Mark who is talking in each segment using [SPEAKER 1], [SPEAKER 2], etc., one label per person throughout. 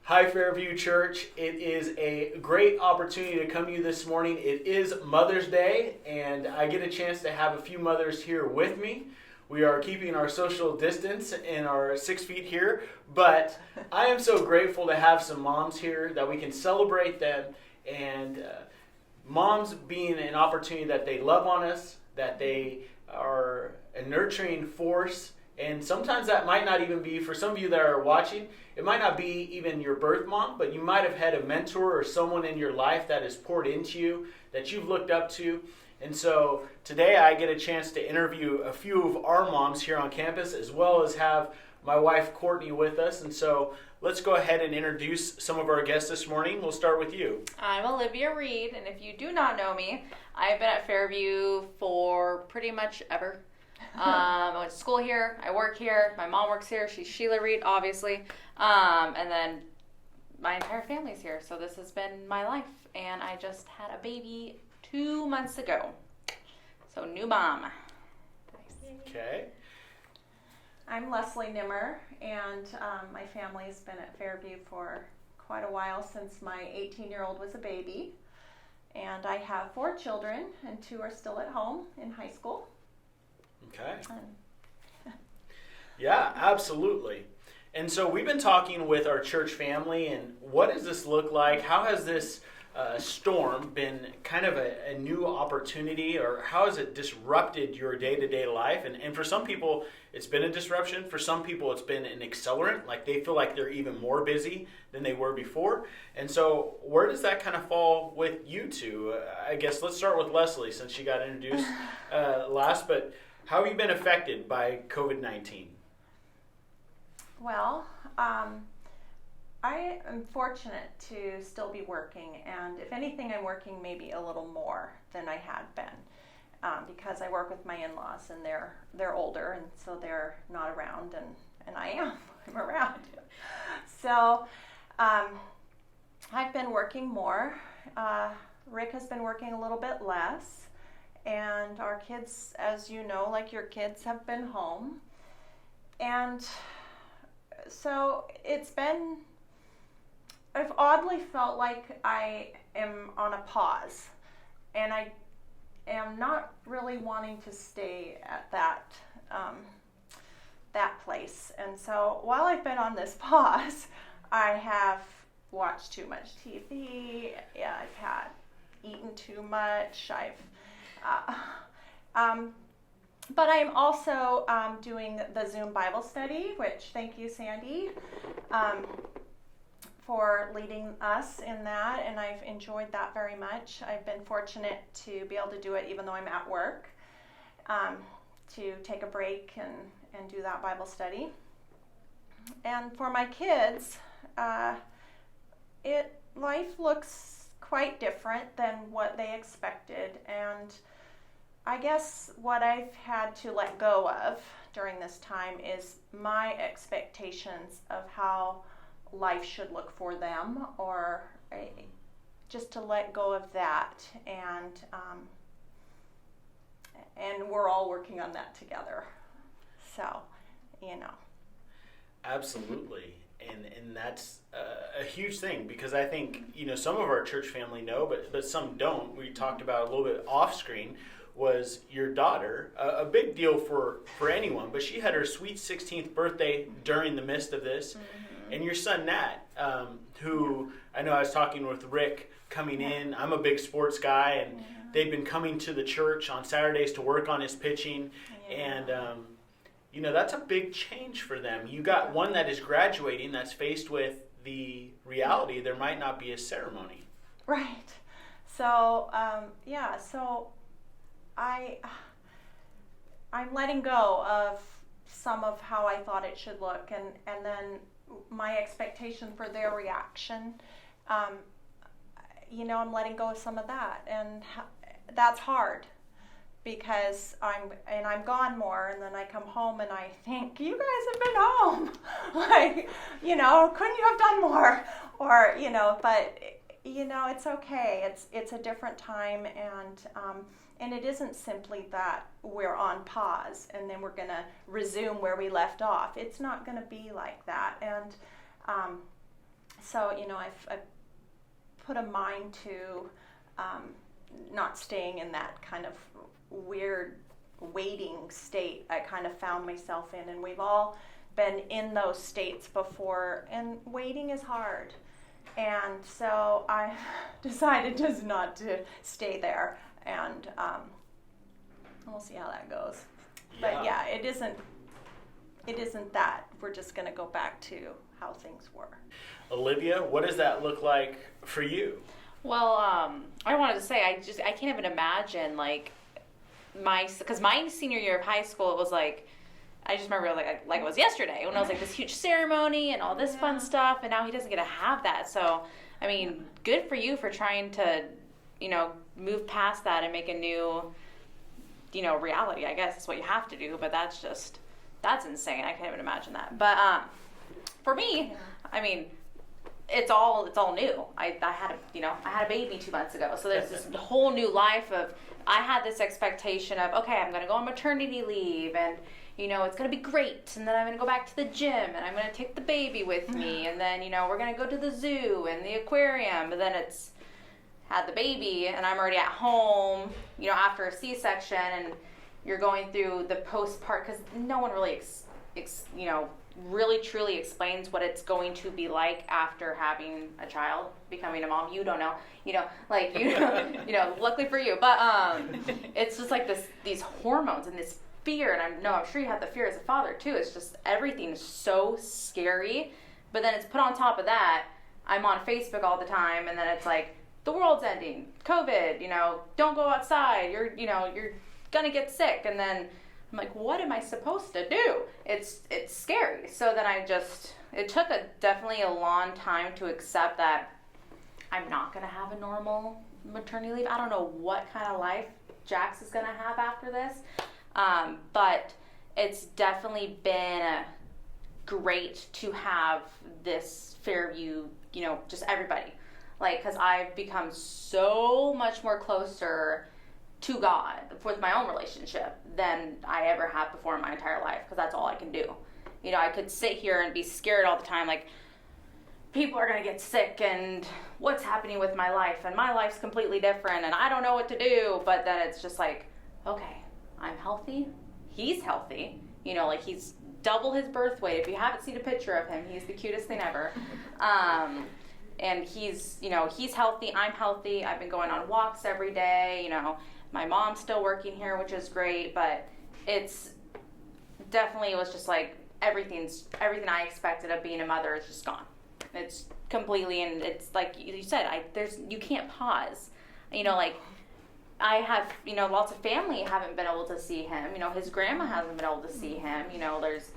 [SPEAKER 1] Hi, Fairview Church. It is a great opportunity to come to you this morning. It is Mother's Day, and I get a chance to have a few mothers here with me. We are keeping our social distance and our 6 feet here, but I am so grateful to have some moms here that we can celebrate them and moms being an opportunity that they love on us, that they are a nurturing force. And sometimes that might not even be, for some of you that are watching, it might not be even your birth mom, but you might have had a mentor or someone in your life that has poured into you, that you've looked up to. And so today I get a chance to interview a few of our moms here on campus, as well as have my wife Courtney with us. And so let's go ahead and introduce some of our guests this morning. We'll start with you.
[SPEAKER 2] I'm Olivia Reed, and if you do not know me, I've been at Fairview for pretty much ever. I went to school here, I work here, my mom works here, she's Sheila Reed, obviously, and then my entire family's here, so this has been my life, and I just had a baby 2 months ago, so new mom.
[SPEAKER 1] Okay.
[SPEAKER 3] I'm Leslie Nimmer, and my family's been at Fairview for quite a while, since my 18-year-old was a baby. And I have 4 children, and 2 are still at home in high school.
[SPEAKER 1] Okay. Yeah, absolutely. And so we've been talking with our church family, and what does this look like? How has this storm been kind of a new opportunity, or how has it disrupted your day-to-day life? And for some people, it's been a disruption. For some people, it's been an accelerant, like they feel like they're even more busy than they were before. And so where does that kind of fall with you two? I guess let's start with Leslie, since she got introduced last, but how have you been affected by COVID-19?
[SPEAKER 3] Well, I am fortunate to still be working, and if anything, I'm working maybe a little more than I had been, because I work with my in-laws, and they're older, and so they're not around, and I'm around. So I've been working more. Rick has been working a little bit less. And our kids, as you know, like your kids, have been home. And so I've oddly felt like I am on a pause. And I am not really wanting to stay at that place. And so while I've been on this pause, I have watched too much TV. Yeah, I've eaten too much. But I'm also doing the Zoom Bible study, which thank you, Sandy, for leading us in that, and I've enjoyed that very much. I've been fortunate to be able to do it even though I'm at work, to take a break and do that Bible study. And for my kids, life looks quite different than what they expected, and I guess what I've had to let go of during this time is my expectations of how life should look for them, or just to let go of that, and we're all working on that together. So,
[SPEAKER 1] Absolutely. And that's a huge thing, because I think, some of our church family know, but some don't. We talked about a little bit off screen, was your daughter, a big deal for anyone, but she had her sweet 16th birthday during the midst of this. Mm-hmm. And your son, Nat, who I know I was talking with Rick coming in. I'm a big sports guy, and they've been coming to the church on Saturdays to work on his pitching. Yeah. And, that's a big change for them. You got one that is graduating, that's faced with the reality there might not be a ceremony.
[SPEAKER 3] Right. So, so I'm letting go of some of how I thought it should look, and then my expectation for their reaction. I'm letting go of some of that, and that's hard, because I'm gone more, and then I come home and I think, you guys have been home, couldn't you have done more? Or but it's okay. It's a different time, and it isn't simply that we're on pause and then we're going to resume where we left off. It's not going to be like that. And So, I've put a mind to not staying in that kind of weird waiting state I kind of found myself in. And we've all been in those states before, and waiting is hard. And so I decided just not to stay there, and we'll see how that goes. But yeah, it isn't that. We're just going to go back to how things were.
[SPEAKER 1] Olivia, what does that look like for you?
[SPEAKER 2] Well, I wanted to say, I can't even imagine, like, because my senior year of high school, it was like, I just remember like it was yesterday when it was like this huge ceremony and all this fun stuff, and now he doesn't get to have that. So, I mean, good for you for trying to, move past that and make a new, reality. I guess that's what you have to do, but that's insane. I can't even imagine that. But for me, I mean, it's all new. I had a baby 2 months ago, so there's this whole new life of, I had this expectation of, okay, I'm going to go on maternity leave, and it's going to be great, and then I'm going to go back to the gym, and I'm going to take the baby with me, and then we're going to go to the zoo and the aquarium. But then it's had the baby, and I'm already at home, after a C-section, and you're going through the postpartum, because no one really really truly explains what it's going to be like after having a child, becoming a mom. You don't know, luckily for you, but it's just like these hormones and this fear, and I'm sure you have the fear as a father too. It's just, everything's so scary, but then it's put on top of that, I'm on Facebook all the time, and then it's like, the world's ending, COVID, don't go outside, you're gonna get sick, and then I'm like, what am I supposed to do? It's scary. So then it took definitely a long time to accept that I'm not going to have a normal maternity leave. I don't know what kind of life Jax is going to have after this. But it's definitely been great to have this Fairview, just everybody. Because I've become so much more closer to God with my own relationship than I ever have before in my entire life, because that's all I can do. I could sit here and be scared all the time, like, people are going to get sick, and what's happening with my life, and my life's completely different, and I don't know what to do. But then it's just like, okay, I'm healthy, he's healthy, he's double his birth weight. If you haven't seen a picture of him, he's the cutest thing ever. And he's healthy, I'm healthy, I've been going on walks every day, my mom's still working here, which is great, but it's definitely, it was just like, everything I expected of being a mother is just gone. It's completely, and it's like you said, you can't pause. I have, lots of family haven't been able to see him. His grandma hasn't been able to see him. There's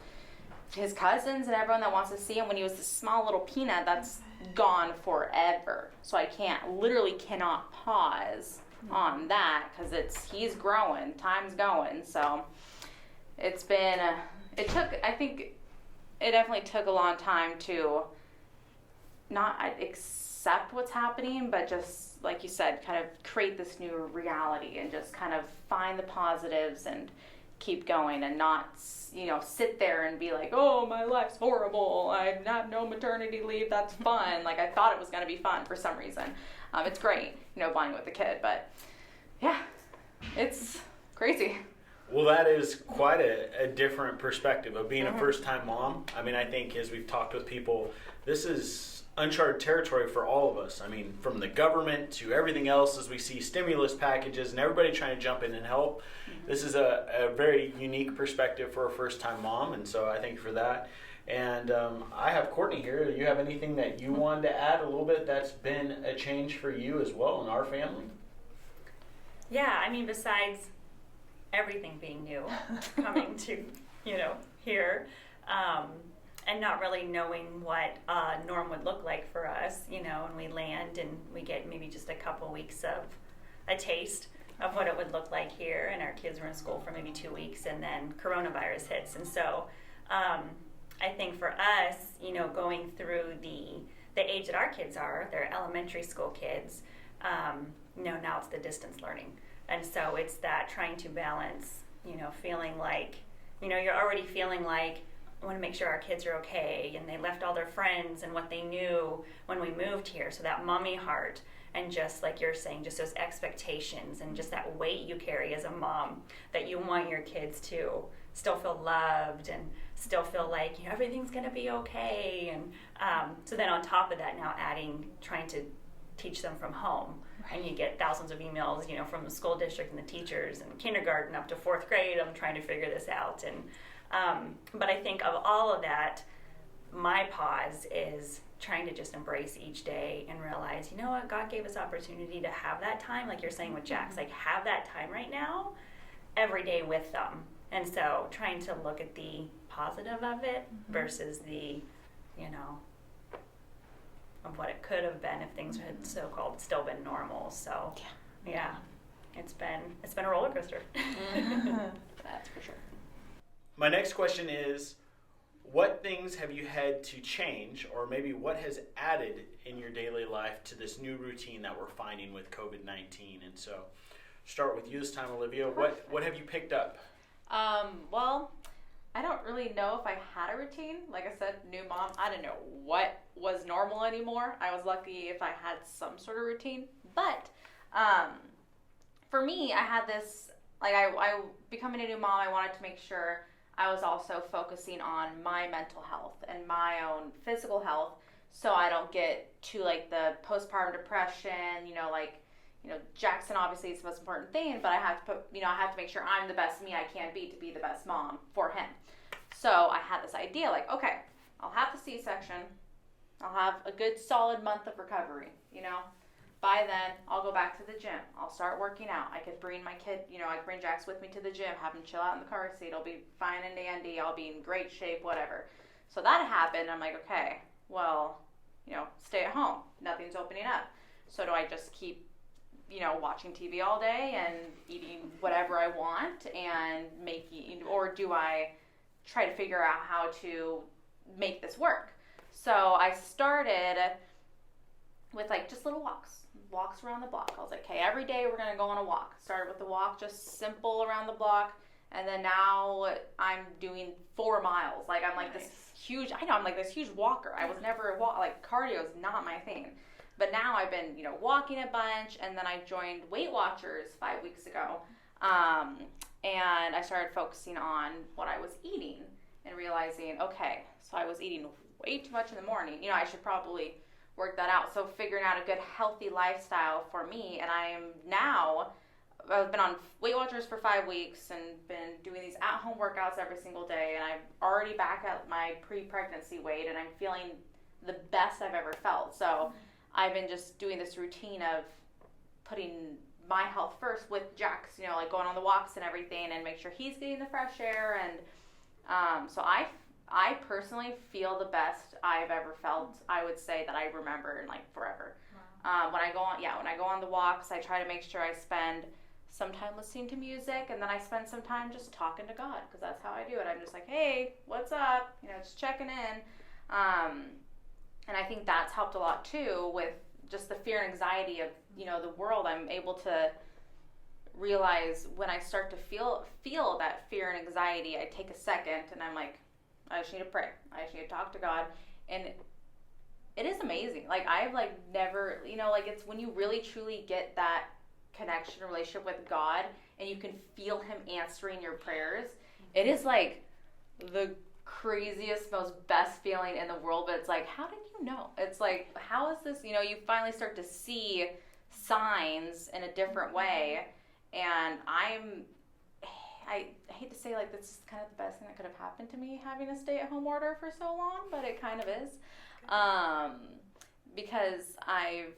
[SPEAKER 2] his cousins and everyone that wants to see him. When he was this small little peanut, that's gone forever. So I cannot pause on that, because he's growing, time's going. So it's been, I think it definitely took a long time to not accept what's happening, but just, like you said, kind of create this new reality and just kind of find the positives and keep going, and not, sit there and be like, oh, my life's horrible, I have no maternity leave, that's fun. Like, I thought it was going to be fun for some reason. It's great, bonding with the kid, but yeah, it's crazy.
[SPEAKER 1] Well, that is quite a different perspective of being a first-time mom. I mean, I think as we've talked with people, this is uncharted territory for all of us. I mean, from the government to everything else, as we see stimulus packages and everybody trying to jump in and help. This is a very unique perspective for a first-time mom, and so I thank you for that. And I have Courtney here. Do you have anything that you wanted to add a little bit that's been a change for you as well in our family?
[SPEAKER 4] Yeah, I mean, besides everything being new, coming to, here, and not really knowing what norm would look like for us, and we land and we get maybe just a couple weeks of a taste of what it would look like here, and our kids were in school for maybe 2 weeks, and then coronavirus hits. And so I think for us, going through the age that our kids are, they're elementary school kids, now it's the distance learning. And so it's that trying to balance, feeling like, you're already feeling like, want to make sure our kids are okay, and they left all their friends and what they knew when we moved here. So that mommy heart, and just like you're saying, just those expectations and just that weight you carry as a mom, that you want your kids to still feel loved and still feel like, you know, everything's going to be okay. And so then on top of that, now trying to teach them from home. Right. And you get thousands of emails, you know, from the school district and the teachers, and kindergarten up to 4th grade. I'm trying to figure this out. And but I think of all of that, my pause is trying to just embrace each day and realize, you know what, God gave us opportunity to have that time, like you're saying with Jax, like have that time right now, every day with them. And so trying to look at the positive of it versus the, you know, of what it could have been if things had so-called still been normal. So yeah, it's been a roller coaster.
[SPEAKER 2] That's for sure.
[SPEAKER 1] My next question is, what things have you had to change, or maybe what has added in your daily life to this new routine that we're finding with COVID-19? And so start with you this time, Olivia. What have you picked up?
[SPEAKER 2] Well, I don't really know if I had a routine. Like I said, new mom, I didn't know what was normal anymore. I was lucky if I had some sort of routine. But for me, I had this, like I becoming a new mom, I wanted to make sure I was also focusing on my mental health and my own physical health, so I don't get to like the postpartum depression, Jackson obviously is the most important thing, but I have to make sure I'm the best me I can be to be the best mom for him. So I had this idea, like, okay, I'll have the C-section, I'll have a good solid month of recovery, By then, I'll go back to the gym. I'll start working out. I could bring my kid, I could bring Jax with me to the gym, have him chill out in the car seat. I'll be fine and dandy. I'll be in great shape, whatever. So that happened. I'm like, okay, well, stay at home. Nothing's opening up. So do I just keep, watching TV all day and eating whatever I want and or do I try to figure out how to make this work? So I started with just little walks around the block. I was like, okay, every day we're going to go on a walk. Started with the walk, just simple around the block. And then now I'm doing 4 miles. I'm like this huge, I'm like this huge walker. I was never, cardio is not my thing. But now I've been, walking a bunch. And then I joined Weight Watchers 5 weeks ago. And I started focusing on what I was eating and realizing, okay, so I was eating way too much in the morning. I should probably work that out. So figuring out a good healthy lifestyle for me, and I've been on Weight Watchers for 5 weeks and been doing these at-home workouts every single day, and I'm already back at my pre-pregnancy weight, and I'm feeling the best I've ever felt. So I've been just doing this routine of putting my health first with Jax, going on the walks and everything, and make sure he's getting the fresh air. And so I personally feel the best I've ever felt, I would say, that I remember in forever. Wow. When I go on the walks, I try to make sure I spend some time listening to music, and then I spend some time just talking to God, because that's how I do it. I'm just like, hey, what's up? Just checking in. And I think that's helped a lot too with just the fear and anxiety of, the world. I'm able to realize when I start to feel that fear and anxiety, I take a second and I'm like, I just need to pray. I just need to talk to God. And it is amazing. I've never, it's when you really truly get that connection, relationship with God, and you can feel Him answering your prayers. It is the craziest, most best feeling in the world. But it's how did you know? It's how is this, you finally start to see signs in a different way. And I hate to say this is kind of the best thing that could have happened to me, having a stay-at-home order for so long, but it kind of is, because I've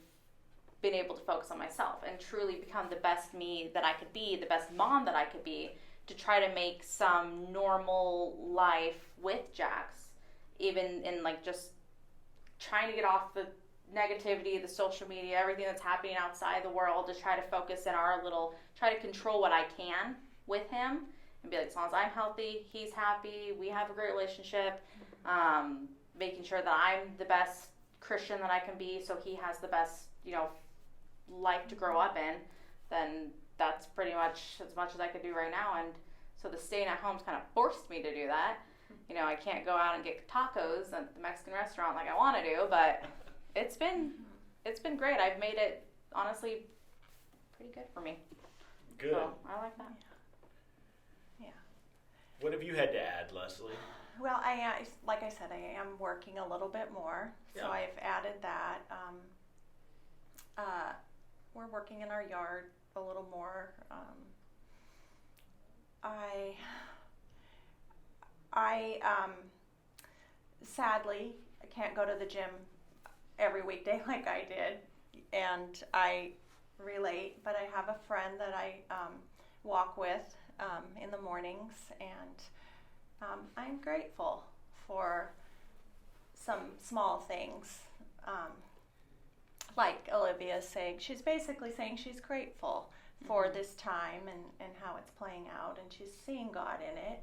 [SPEAKER 2] been able to focus on myself and truly become the best me that I could be, the best mom that I could be, to try to make some normal life with Jax, even in just trying to get off the negativity, the social media, everything that's happening outside the world, to try to focus in try to control what I can with him, and be as long as I'm healthy, he's happy, we have a great relationship, making sure that I'm the best Christian that I can be, so he has the best, life to grow up in, then that's pretty much as I could do right now. And so the staying at home's kind of forced me to do that. I can't go out and get tacos at the Mexican restaurant like I want to do, but it's been great. I've made it, honestly, pretty good for me.
[SPEAKER 1] Good.
[SPEAKER 2] So I like that.
[SPEAKER 3] Yeah.
[SPEAKER 1] What have you had to add, Leslie?
[SPEAKER 3] Well, like I said, I am working a little bit more, so
[SPEAKER 1] Yeah.
[SPEAKER 3] I've added that. We're working in our yard a little more. I sadly I can't go to the gym every weekday like I did, and I relate. But I have a friend that I walk with in the mornings, and I'm grateful for some small things. Like Olivia's saying, she's basically saying she's grateful for this time and how it's playing out, and she's seeing God in it.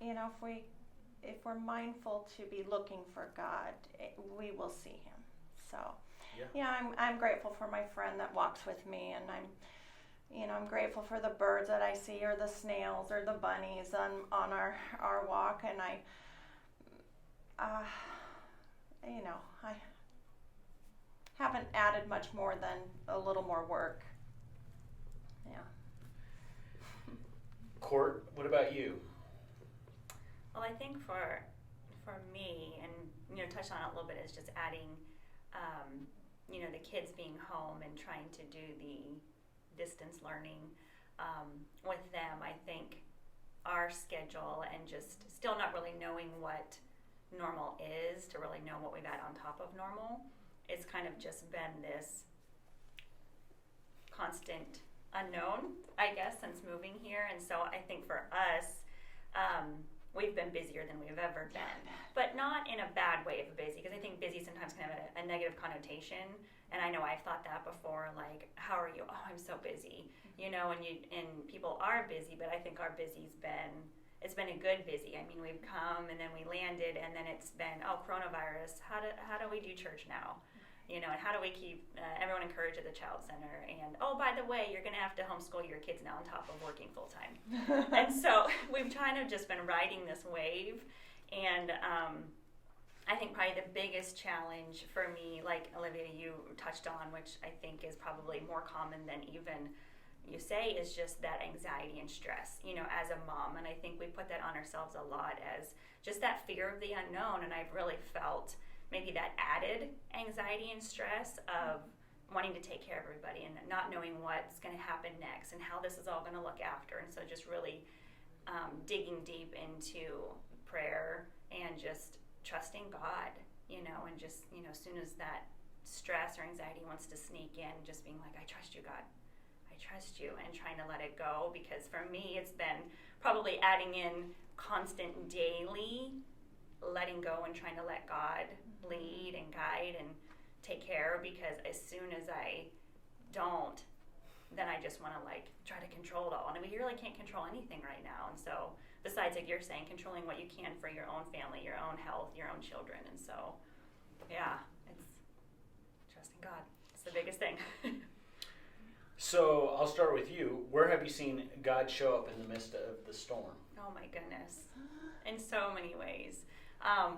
[SPEAKER 3] And if we're mindful to be looking for God, we will see Him. So I'm grateful for my friend that walks with me, and I'm grateful for the birds that I see, or the snails, or the bunnies on our walk. And I haven't added much more than a little more work. Yeah.
[SPEAKER 1] Court, what about you?
[SPEAKER 4] Well, I think for me, and touched on it a little bit, is just adding, the kids being home and trying to do the distance learning with them. I think our schedule and just still not really knowing what normal is, to really know what we've had on top of normal, it's kind of just been this constant unknown, I guess, since moving here. And so I think for us, we've been busier than we've ever been, but not in a bad way of busy, because I think busy sometimes can have a negative connotation. And I know I've thought that before, like, how are you? Oh, I'm so busy, and people are busy, but I think our busy's it's been a good busy. I mean, we've come and then we landed, and then it's been, oh, coronavirus, how do we do church now? And how do we keep everyone encouraged at the Child Center? And, oh, by the way, you're going to have to homeschool your kids now on top of working full time. And so we've kind of just been riding this wave. And I think probably the biggest challenge for me, like Olivia, you touched on, which I think is probably more common than even you say, is just that anxiety and stress, as a mom. And I think we put that on ourselves a lot, as just that fear of the unknown. And I've really felt maybe that added anxiety and stress of wanting to take care of everybody and not knowing what's going to happen next and how this is all going to look after. And so just really digging deep into prayer and just trusting God, and just, as soon as that stress or anxiety wants to sneak in, just being like, I trust you, God. I trust you, and trying to let it go. Because for me, it's been probably adding in constant daily letting go and trying to let God lead and guide and take care, because as soon as I don't, then I just want to try to control it all. And we really can't control anything right now. And so besides, like you're saying, controlling what you can for your own family, your own health, your own children. And so, it's trusting God. It's the biggest thing.
[SPEAKER 1] So I'll start with you. Where have you seen God show up in the midst of the storm?
[SPEAKER 4] Oh my goodness. In so many ways.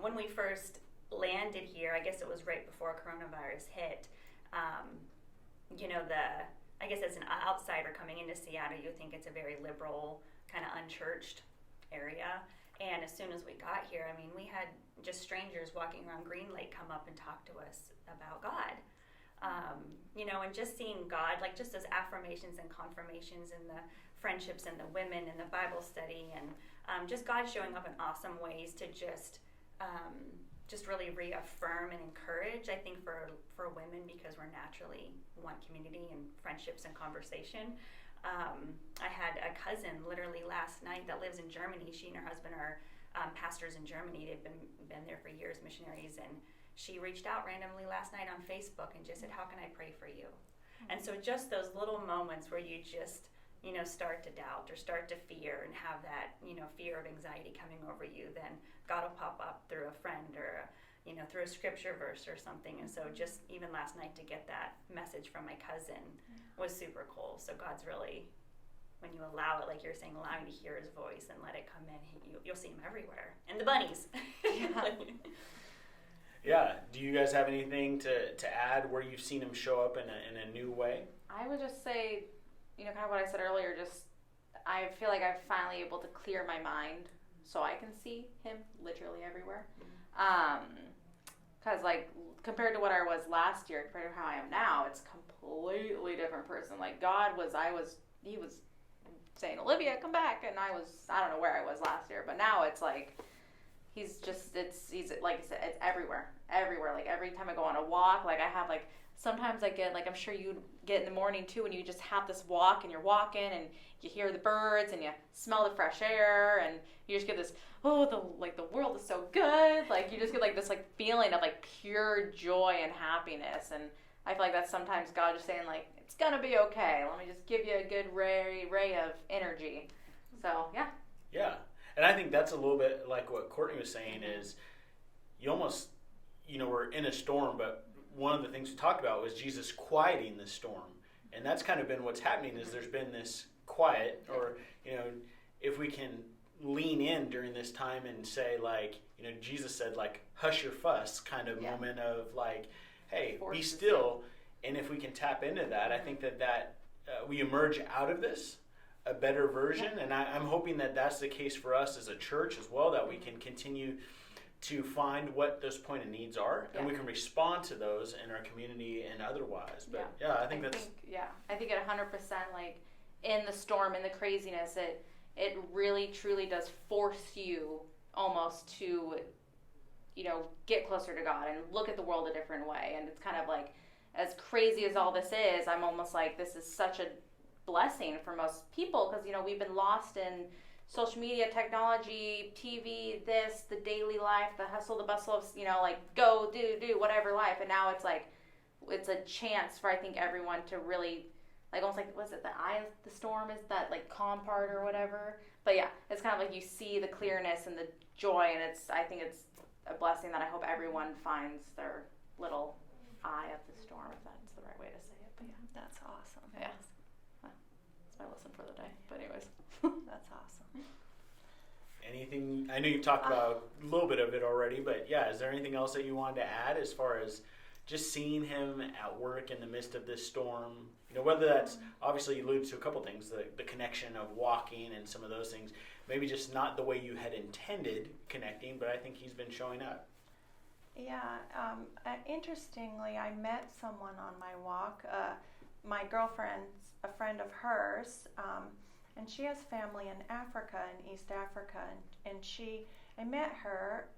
[SPEAKER 4] When we first landed here, I guess it was right before coronavirus hit, I guess as an outsider coming into Seattle, you think it's a very liberal, kind of unchurched area. And as soon as we got here, I mean, we had just strangers walking around Green Lake come up and talk to us about God. And just seeing God, just those affirmations and confirmations and the friendships and the women and the Bible study, and just God showing up in awesome ways to just really reaffirm and encourage, I think, for women, because we're naturally want community and friendships and conversation. I had a cousin literally last night that lives in Germany. She and her husband are pastors in Germany. They've been there for years, missionaries, and she reached out randomly last night on Facebook and just said, how can I pray for you? And so just those little moments where you just, start to doubt or start to fear and have that, fear of anxiety coming over you, then God will pop up through a friend or, through a scripture verse or something. And so just even last night to get that message from my cousin was super cool. So God's really when you allow it, like you're saying, allowing to hear his voice and let it come in, you'll see him everywhere. And the bunnies.
[SPEAKER 2] Yeah.
[SPEAKER 1] Yeah. Do you guys have anything to add where you've seen him show up in a new way?
[SPEAKER 2] I would just say, kind of what I said earlier, just I feel like I'm finally able to clear my mind so I can see him literally everywhere. Because, like, compared to what I was last year, compared to how I am now, it's a completely different person. Like, he was saying, Olivia, come back. And I don't know where I was last year, but now it's like, he's like you said, it's everywhere. Like, every time I go on a walk, like, I have, like, sometimes I get, like, I'm sure you get in the morning too, and you just have this walk and you're walking and you hear the birds and you smell the fresh air and you just get this, the world is so good. Like, you just get, like, this, like, feeling of, like, pure joy and happiness. And I feel like that's sometimes God just saying, like, it's gonna be okay. Let me just give you a good ray of energy. So, yeah.
[SPEAKER 1] Yeah. And I think that's a little bit like what Courtney was saying is you almost, we're in a storm, but one of the things we talked about was Jesus quieting the storm. And that's kind of been what's happening is there's been this quiet, or, if we can lean in during this time and say, like, Jesus said, like, hush your fuss kind of moment of, like, hey, be still. And if we can tap into that, I think that we emerge out of this a better version. And I'm hoping that that's the case for us as a church as well, that we can continue to find what those point of needs are, and we can respond to those in our community and otherwise. But I think
[SPEAKER 2] I think at 100%, like, in the storm, in the craziness, it really truly does force you almost to, get closer to God and look at the world a different way. And it's kind of like, as crazy as all this is, I'm almost like, this is such a blessing for most people, because, we've been lost in social media, technology, TV, the daily life, the hustle, the bustle of, like, go, do, whatever life. And now it's like, it's a chance for, I think, everyone to really, like, almost like, was it the eye of the storm is that, like, calm part or whatever? But yeah, it's kind of like you see the clearness and the joy, and I think it's a blessing that I hope everyone finds their little eye of the storm, if that's the right way to say it. But yeah.
[SPEAKER 3] That's awesome.
[SPEAKER 2] Yeah. That's my lesson for the day. But anyways.
[SPEAKER 3] That's awesome.
[SPEAKER 1] Anything, I know you've talked about a little bit of it already, but yeah, is there anything else that you wanted to add as far as just seeing him at work in the midst of this storm? Whether that's, obviously you alluded to a couple things, the connection of walking and some of those things, maybe just not the way you had intended connecting, but I think he's been showing up.
[SPEAKER 3] Yeah, interestingly, I met someone on my walk. My girlfriend's a friend of hers, and she has family in Africa, in East Africa, and I met her,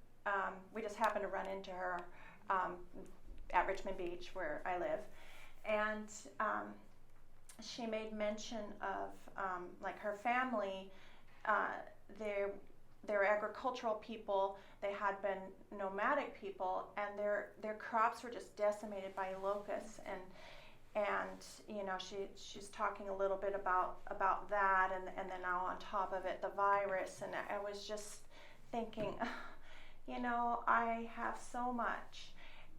[SPEAKER 3] we just happened to run into her at Richmond Beach, where I live, and she made mention of, like, her family, they're agricultural people, they had been nomadic people, and their crops were just decimated by locusts, and she's talking a little bit about that, and then now on top of it the virus, and I was just thinking, I have so much.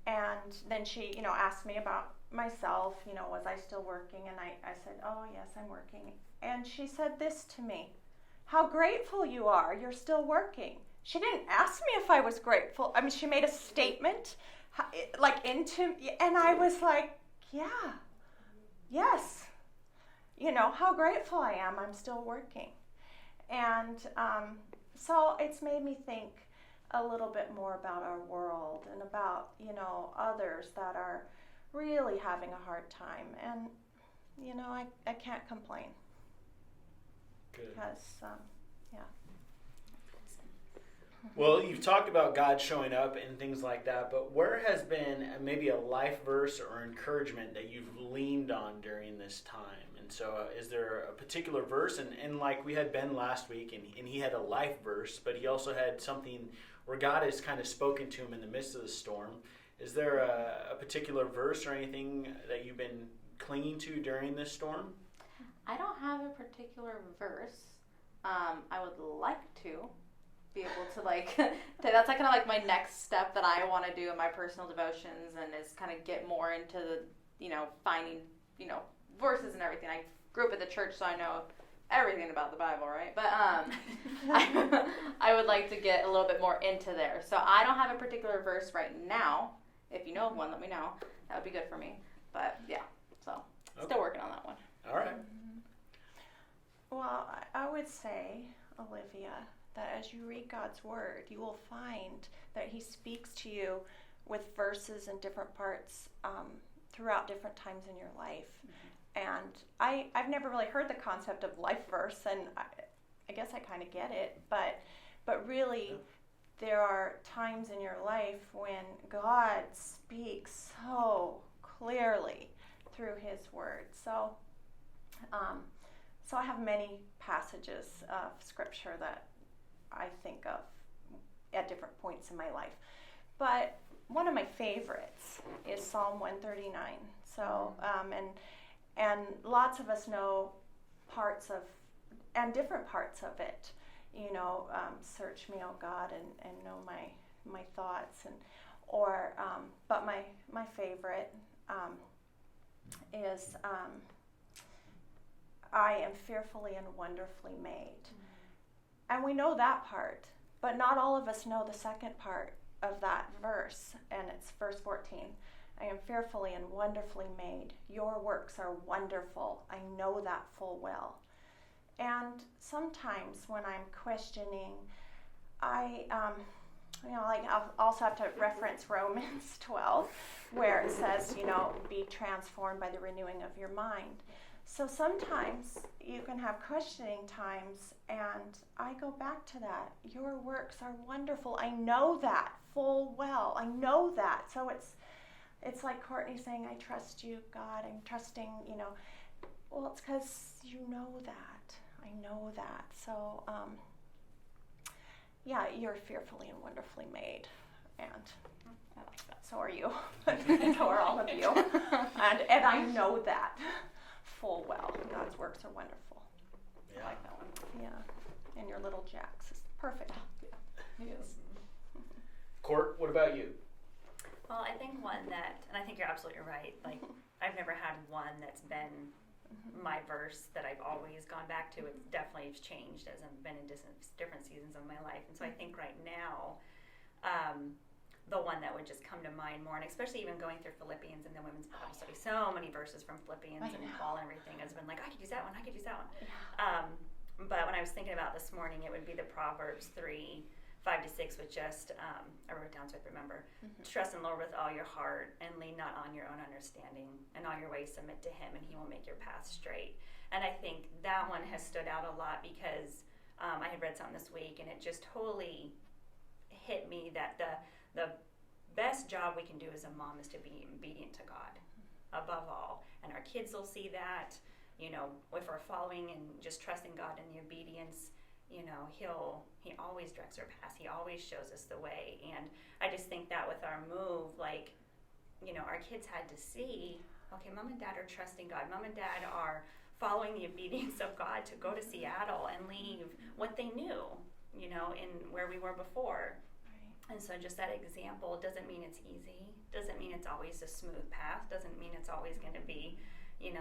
[SPEAKER 3] And then she asked me about myself, was I still working, and I said, oh yes, I'm working. And she said this to me: how grateful you are, you're still working. She didn't ask me if I was grateful. I mean, she made a statement and I was like, yeah, yes, how grateful I am, I'm still working. And so it's made me think a little bit more about our world and about, others that are really having a hard time. And, I can't complain.
[SPEAKER 1] Good.
[SPEAKER 3] Because, yeah.
[SPEAKER 1] Well, you've talked about God showing up and things like that, but where has been maybe a life verse or encouragement that you've leaned on during this time? And so is there a particular verse? And like we had Ben last week, and he had a life verse, but he also had something where God has kind of spoken to him in the midst of the storm. Is there a particular verse or anything that you've been clinging to during this storm?
[SPEAKER 2] I don't have a particular verse. I would like to be able to that's kind of like my next step that I want to do in my personal devotions, and is kind of get more into the, finding, verses and everything. I grew up in the church, so I know everything about the Bible, right? But I would like to get a little bit more into there. So I don't have a particular verse right now. If you know of one, let me know. That would be good for me. But yeah, so still working on that one.
[SPEAKER 1] All right.
[SPEAKER 3] Well, I would say, Olivia, that as you read God's Word, you will find that He speaks to you with verses in different parts throughout different times in your life. And I've never really heard the concept of life verse, and I guess I kind of get it, but really there are times in your life when God speaks so clearly through His Word. So I have many passages of Scripture that I think of at different points in my life. But one of my favorites is Psalm 139. So, and lots of us know parts of, and different parts of it. You know, search me, O God, and know my thoughts, but my favorite is I am fearfully and wonderfully made. And we know that part, but not all of us know the second part of that verse, and it's verse 14. I am fearfully and wonderfully made. Your works are wonderful. I know that full well. And sometimes when I'm questioning, I'll also have to reference Romans 12, where it says, be transformed by the renewing of your mind. So sometimes you can have questioning times, and I go back to that. Your works are wonderful. I know that full well. I know that. So it's like Courtney saying, I trust you, God. I'm trusting, Well, it's because you know that. I know that. So, you're fearfully and wonderfully made. And I like that. So are you. So are all of you. And I know that full well. God's works are wonderful.
[SPEAKER 1] Yeah.
[SPEAKER 2] I like that one.
[SPEAKER 3] Yeah. And your little Jax is perfect.
[SPEAKER 2] He is.
[SPEAKER 1] Court, what about you?
[SPEAKER 4] Well, I think one that, and I think you're absolutely right, like I've never had one that's been my verse that I've always gone back to. It's definitely changed as I've been in different seasons of my life. And so I think right now, the one that would just come to mind more, and especially even going through Philippians and the women's Bible study, so many verses from Philippians and Paul and everything has been like, I could use that one, I could use that one.
[SPEAKER 3] Yeah.
[SPEAKER 4] But when I was thinking about this morning, it would be the Proverbs 3:5-6, with just, I wrote it down so I remember. Trust in the Lord with all your heart and lean not on your own understanding. In all your ways submit to Him and He will make your path straight. And I think that one has stood out a lot because I had read something this week and it just totally hit me that the best job we can do as a mom is to be obedient to God above all. And our kids will see that, if we're following and just trusting God in the obedience, He always directs our path. He always shows us the way. And I just think that with our move, our kids had to see, okay, Mom and Dad are trusting God. Mom and Dad are following the obedience of God to go to Seattle and leave what they knew, in where we were before. Right. And so just that example doesn't mean it's easy. Doesn't mean it's always a smooth path. Doesn't mean it's always going to be,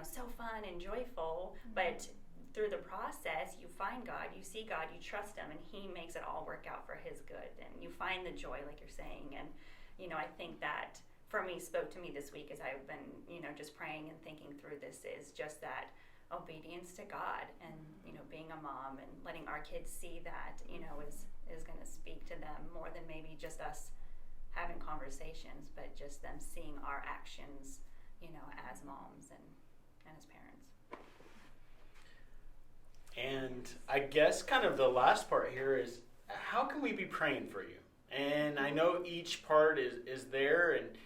[SPEAKER 4] so fun and joyful. But through the process, you find God, you see God, you trust Him, and He makes it all work out for His good. And you find the joy, like you're saying. And, I think that for me spoke to me this week as I've been, just praying and thinking through this is just that obedience to God and, being a mom and letting our kids see that, is going to speak to them more than maybe just us having conversations, but just them seeing our actions, as moms and as parents.
[SPEAKER 1] And I guess kind of the last part here is, how can we be praying for you? And I know each part is there, and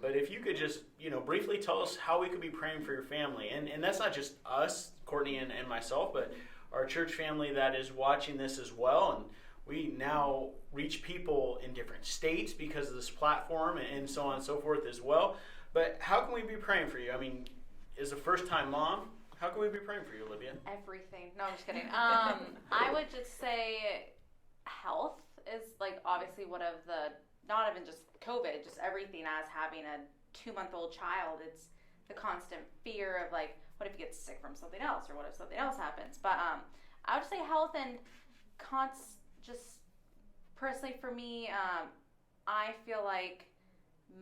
[SPEAKER 1] but if you could just briefly tell us how we could be praying for your family, and that's not just us, Courtney and myself, but our church family that is watching this as well. And we now reach people in different states because of this platform and so on and so forth as well. But how can we be praying for you? I mean, as a first-time mom, how can we be praying for you, Olivia?
[SPEAKER 2] Everything. No, I'm just kidding. I would just say health is obviously one of the, not even just COVID, just everything as having a 2-month-old child. It's the constant fear of what if he gets sick from something else, or what if something else happens? But I would say health and just personally for me, I feel like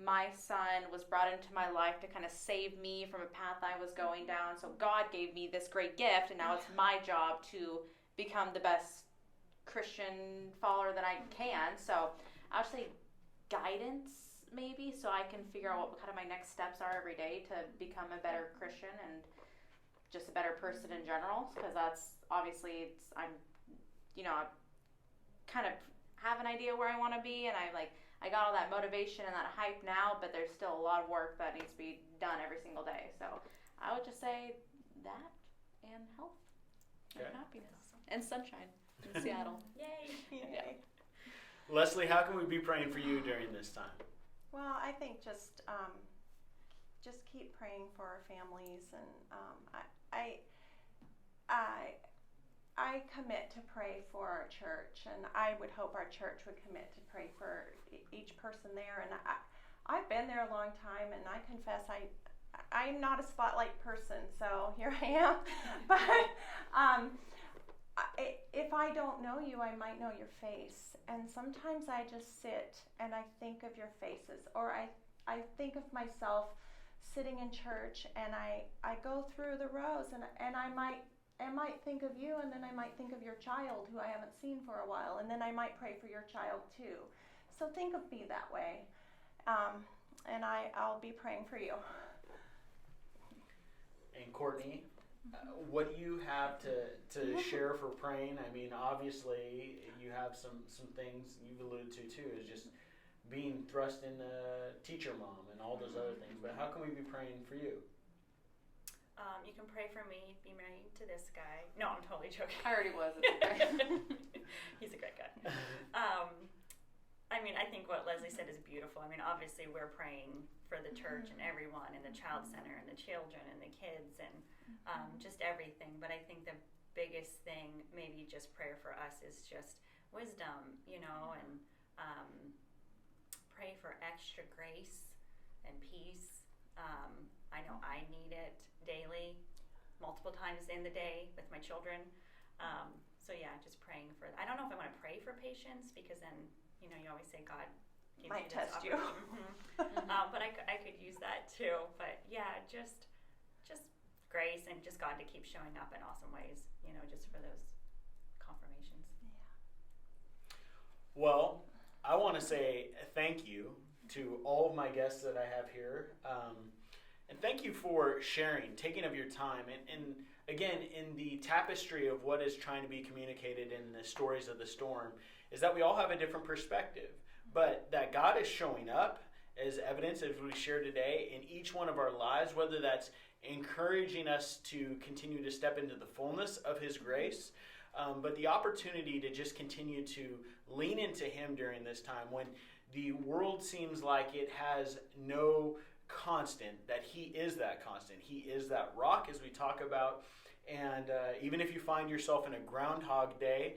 [SPEAKER 2] my son was brought into my life to kind of save me from a path I was going down. So God gave me this great gift, and now it's my job to become the best Christian follower that I can. So I would say guidance maybe, so I can figure out what kind of my next steps are every day to become a better Christian and just a better person in general, because that's obviously I kind of have an idea where I want to be, and I got all that motivation and that hype now, but there's still a lot of work that needs to be done every single day. So I would just say that, and health and happiness and sunshine in Seattle.
[SPEAKER 4] Yay!
[SPEAKER 3] Yay.
[SPEAKER 1] Leslie, how can we be praying for you during this time?
[SPEAKER 3] Well, I think just keep praying for our families, and I commit to pray for our church, and I would hope our church would commit to pray for each person there. And I've been there a long time, and I confess I'm not a spotlight person, so here I am. But if I don't know you, I might know your face. And sometimes I just sit and I think of your faces, or I think of myself sitting in church, and I go through the rows, and I might think of you, and then I might think of your child who I haven't seen for a while, and then I might pray for your child too. So think of me that way, and I'll be praying for you.
[SPEAKER 1] And Courtney, what do you have to share for praying? I mean, obviously you have some things you've alluded to too, is just being thrust into teacher mom and all those other things. But how can we be praying for you?
[SPEAKER 4] You can pray for me, be married to this guy. No, I'm totally joking.
[SPEAKER 2] I already was. It's okay.
[SPEAKER 4] He's a great guy. I mean, I think what Leslie said is beautiful. I mean, obviously we're praying for the church and everyone, and the child center and the children and the kids and just everything. But I think the biggest thing, maybe just prayer for us, is just wisdom, and pray for extra grace and peace. I know I need it daily, multiple times in the day with my children. So yeah, just praying for. I don't know if I want to pray for patience, because then you always say God gives
[SPEAKER 3] might
[SPEAKER 4] you
[SPEAKER 3] test
[SPEAKER 4] this
[SPEAKER 3] you.
[SPEAKER 4] but I could use that too. But yeah, just grace, and just God to keep showing up in awesome ways. Just for those confirmations.
[SPEAKER 3] Yeah.
[SPEAKER 1] Well, I want to say thank you to all of my guests that I have here. And thank you for sharing, taking of your time. And again, in the tapestry of what is trying to be communicated in the stories of the storm, is that we all have a different perspective. But that God is showing up as evidence, as we share today, in each one of our lives, whether that's encouraging us to continue to step into the fullness of His grace, but the opportunity to just continue to lean into Him during this time when the world seems like it has no constant, that He is that constant. He is that rock, as we talk about. And even if you find yourself in a Groundhog Day,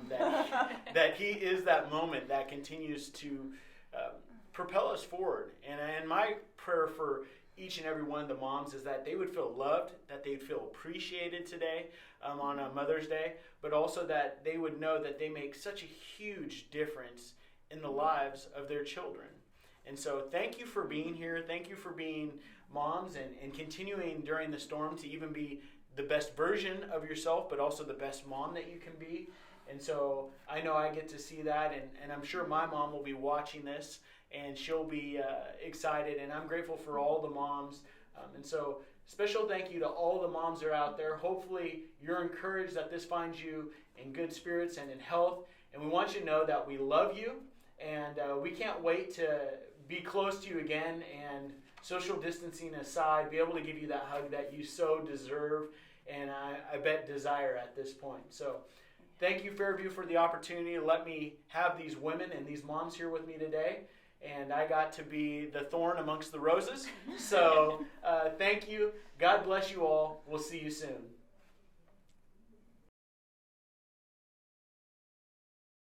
[SPEAKER 1] that He is that moment that continues to propel us forward. And my prayer for each and every one of the moms is that they would feel loved, that they'd feel appreciated today on a Mother's Day, but also that they would know that they make such a huge difference in the lives of their children. And so thank you for being here. Thank you for being moms and continuing during the storm to even be the best version of yourself, but also the best mom that you can be. And so I know I get to see that, and I'm sure my mom will be watching this, and she'll be excited. And I'm grateful for all the moms. And so special thank you to all the moms that are out there. Hopefully you're encouraged that this finds you in good spirits and in health. And we want you to know that we love you, and we can't wait to be close to you again, and social distancing aside, be able to give you that hug that you so deserve, and I bet desire at this point. So thank you, Fairview, for the opportunity to let me have these women and these moms here with me today. And I got to be the thorn amongst the roses. So thank you. God bless you all. We'll see you soon.